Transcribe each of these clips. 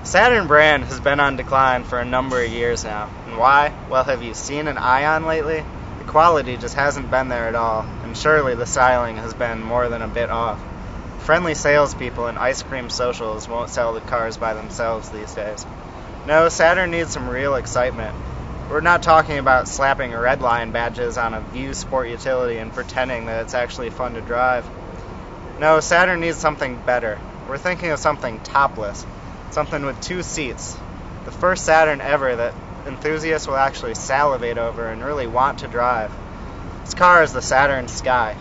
Saturn brand has been on decline for a number of years now. And why? Well, have you seen an Ion lately? The quality just hasn't been there at all, and surely the styling has been more than a bit off. Friendly salespeople and ice cream socials won't sell the cars by themselves these days. No, Saturn needs some real excitement. We're not talking about slapping red line badges on a View Sport utility and pretending that it's actually fun to drive. No, Saturn needs something better. We're thinking of something topless. Something with 2 seats. The first Saturn ever that enthusiasts will actually salivate over and really want to drive. This car is the Saturn Sky.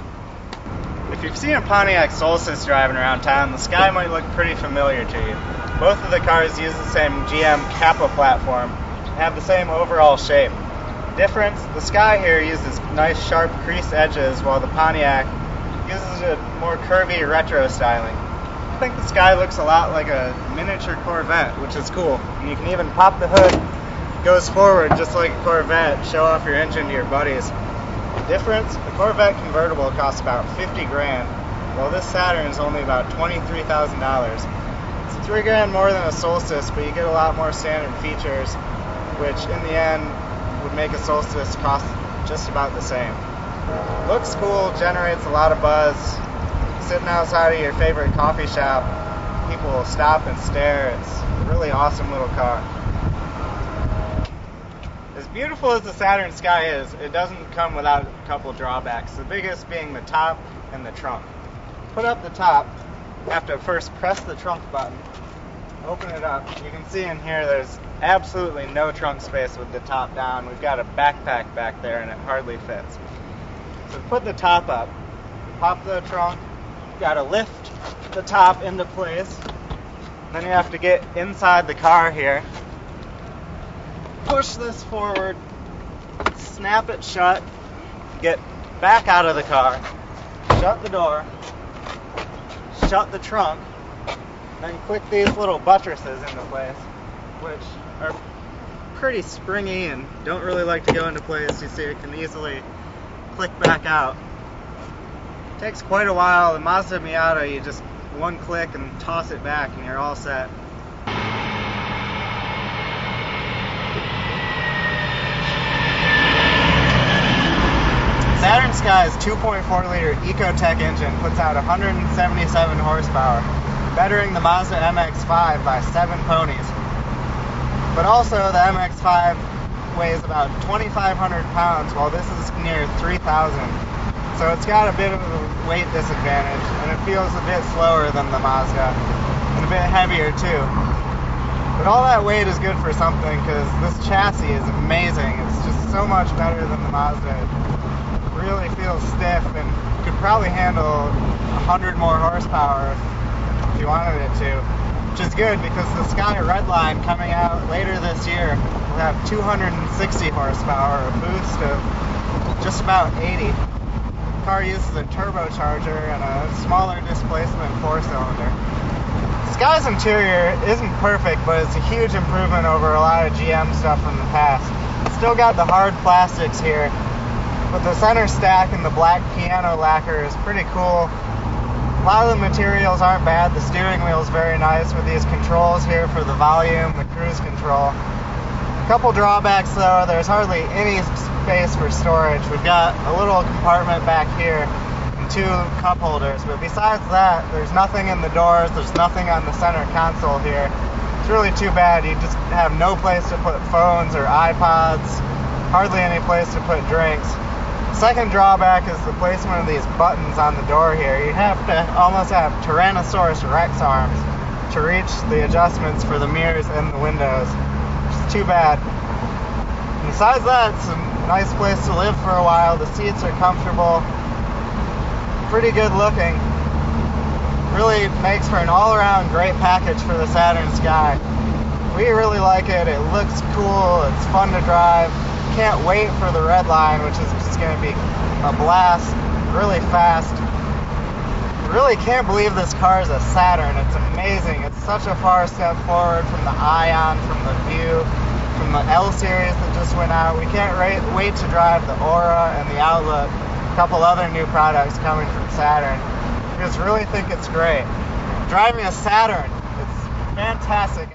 If you've seen a Pontiac Solstice driving around town, the Sky might look pretty familiar to you. Both of the cars use the same GM Kappa platform and have the same overall shape. Difference, the Sky here uses nice sharp creased edges while the Pontiac uses a more curvy retro styling. I think the Sky looks a lot like a miniature Corvette, which is cool. And you can even pop the hood, goes forward just like a Corvette, show off your engine to your buddies. Difference, the Corvette convertible costs about 50 grand, while this Saturn is only about $23,000. It's 3 grand more than a Solstice, but you get a lot more standard features, which in the end would make a Solstice cost just about the same. Looks cool, generates a lot of buzz. Sitting outside of your favorite coffee shop, people will stop and stare. It's a really awesome little car. As beautiful as the Saturn Sky is, it doesn't come without a couple drawbacks, the biggest being the top and the trunk. Put up the top, you have to first press the trunk button, open it up. You can see in here there's absolutely no trunk space with the top down. We've got a backpack back there and it hardly fits. So put the top up, pop the trunk, got to lift the top into place. Then you have to get inside the car here. Push this forward, snap it shut, get back out of the car, shut the door, shut the trunk, then click these little buttresses into place, which are pretty springy and don't really like to go into place. You see it can easily click back out. Takes quite a while. The Mazda Miata, you just one click and toss it back and you're all set. Saturn Sky's 2.4-liter Ecotec engine puts out 177 horsepower, bettering the Mazda MX-5 by 7 ponies. But also the MX-5 weighs about 2,500 pounds while this is near 3,000. So it's got a bit of a weight disadvantage, and it feels a bit slower than the Mazda, and a bit heavier too. But all that weight is good for something, because this chassis is amazing. It's just so much better than the Mazda. It really feels stiff, and could probably handle 100 more horsepower if you wanted it to, which is good, because the Sky Redline coming out later this year will have 260 horsepower, a boost of just about 80. The car uses a turbocharger and a smaller displacement 4-cylinder. Sky's interior isn't perfect, but it's a huge improvement over a lot of GM stuff from the past. It's still got the hard plastics here, but the center stack and the black piano lacquer is pretty cool. A lot of the materials aren't bad. The steering wheel is very nice with these controls here for the volume, the cruise control. A couple drawbacks though, there's hardly any space for storage. We've got a little compartment back here and 2 cup holders, but besides that, there's nothing in the doors, there's nothing on the center console here. It's really too bad. You just have no place to put phones or iPods, hardly any place to put drinks. Second drawback is the placement of these buttons on the door here. You have to almost have Tyrannosaurus Rex arms to reach the adjustments for the mirrors and the windows, which is too bad. Besides that, it's a nice place to live for a while. The seats are comfortable, pretty good looking. Really makes for an all-around great package for the Saturn Sky. We really like it. It looks cool. It's fun to drive. Can't wait for the red line, which is just going to be a blast, really fast. Really can't believe this car is a Saturn. It's amazing. It's such a far step forward from the Ion, from the View, from the L series that just went out. We can't wait to drive the Aura and the Outlook, a couple other new products coming from Saturn. We just really think it's great. Driving a Saturn, it's fantastic.